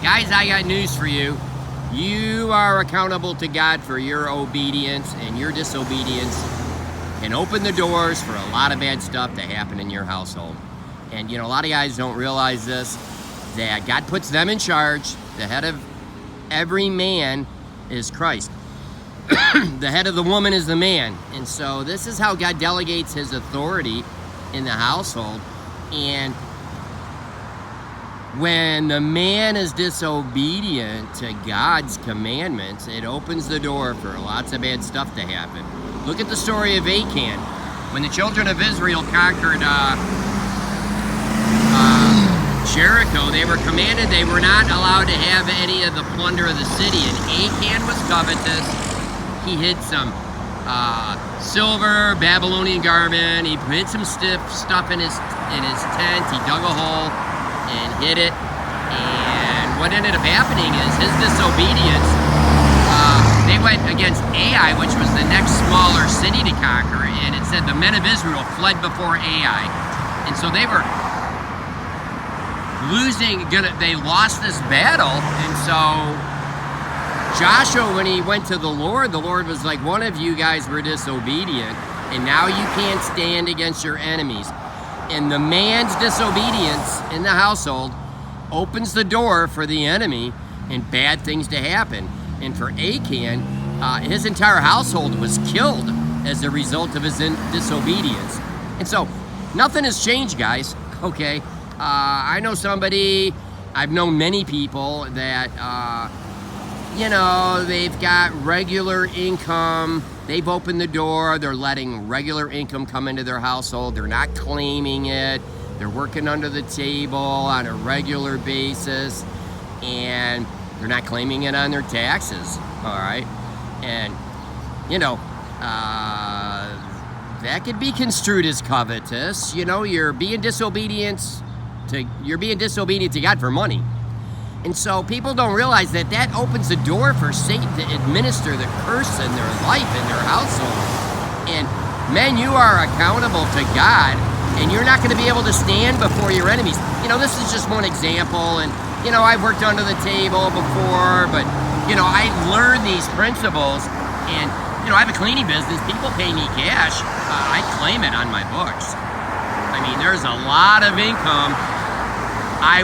Guys, I got news for you. You are accountable to God for your obedience, and your disobedience can open the doors for a lot of bad stuff to happen in your household. And a lot of guys don't realize this, that God puts them in charge. The head of every man is Christ. The head of the woman is the man. And so this is how God delegates his authority in the household. And when the man is disobedient to God's commandments, it opens the door for lots of bad stuff to happen. Look at the story of Achan. When the children of Israel conquered Jericho, they were commanded they were not allowed to have any of the plunder of the city. And Achan was covetous. He hid some silver, Babylonian garment. He hid some stuff in his tent. He dug a hole and hid it. And what ended up happening is his disobedience. They went against Ai, which was the next smaller city to conquer, and it said the men of Israel fled before Ai. And so they were they lost this battle. And so Joshua, when he went to the Lord was like, one of you guys were disobedient, and now you can't stand against your enemies. And the man's disobedience in the household opens the door for the enemy and bad things to happen. And for Achan, his entire household was killed as a result of his disobedience. And so nothing has changed, guys, okay? I know I've known many people that, they've got regular income. They've opened the door. They're letting regular income come into their household. They're not claiming it. They're working under the table on a regular basis, and they're not claiming it on their taxes, all right? And, that could be construed as covetous. You're being disobedient to God for money. And so people don't realize that opens the door for Satan to administer the curse in their life, in their household. And men, you are accountable to God, and you're not going to be able to stand before your enemies. This is just one example, and I've worked under the table before, but I learned these principles, and I have a cleaning business. People pay me cash. I claim it on my books. I mean, there's a lot of income I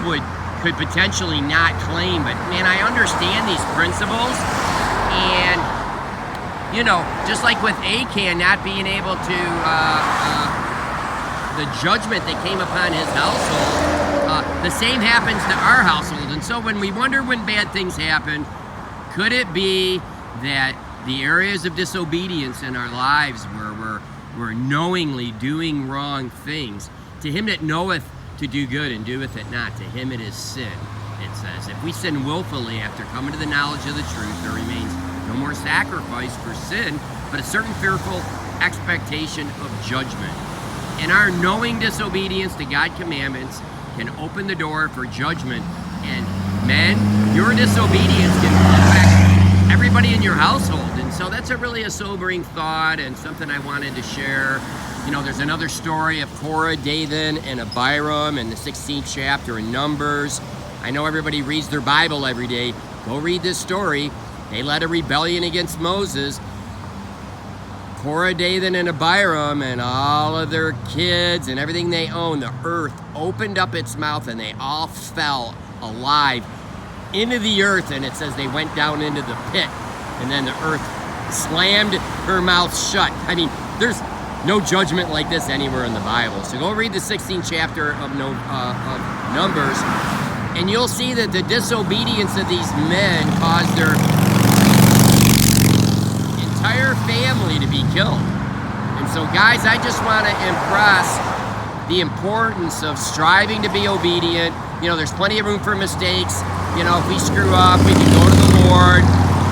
could potentially not claim, but man, I understand these principles. And just like with Achan not being able to the judgment that came upon his household, the same happens to our household. And so when we wonder when bad things happen, could it be that the areas of disobedience in our lives where we're knowingly doing wrong things? To him that knoweth to do good and doeth it not, to him it is sin. It says, if we sin willfully after coming to the knowledge of the truth, there remains no more sacrifice for sin, but a certain fearful expectation of judgment. And our knowing disobedience to God's commandments can open the door for judgment. And men, your disobedience can affect everybody in your household. And so that's a sobering thought, and something I wanted to share. There's another story of Korah, Dathan, and Abiram in the 16th chapter in Numbers. I know everybody reads their Bible every day. Go read this story. They led a rebellion against Moses. Korah, Dathan, and Abiram, and all of their kids and everything they owned, the earth opened up its mouth, and they all fell alive into the earth. And it says they went down into the pit, and then the earth slammed her mouth shut. I mean, there's no judgment like this anywhere in the Bible. So go read the 16th chapter of Numbers, and you'll see that the disobedience of these men caused their entire family to be killed. And so, guys, I just want to impress the importance of striving to be obedient. There's plenty of room for mistakes. If we screw up, we can go to the Lord.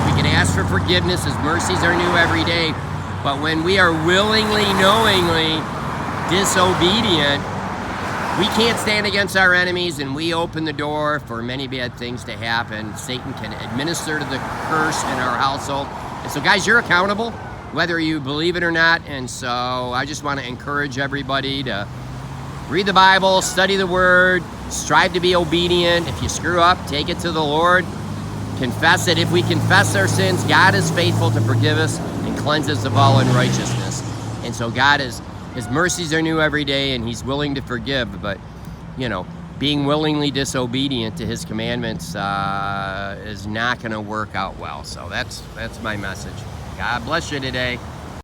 We can ask for forgiveness. His mercies are new every day. But when we are willingly, knowingly disobedient, we can't stand against our enemies, and we open the door for many bad things to happen. Satan can administer the curse in our household. And so, guys, you're accountable, whether you believe it or not. And so I just want to encourage everybody to read the Bible, study the Word, strive to be obedient. If you screw up, take it to the Lord. Confess it. If we confess our sins, God is faithful to forgive us and cleanse us of all unrighteousness. And so His mercies are new every day, and He's willing to forgive. But, being willingly disobedient to His commandments is not going to work out well. So that's my message. God bless you today.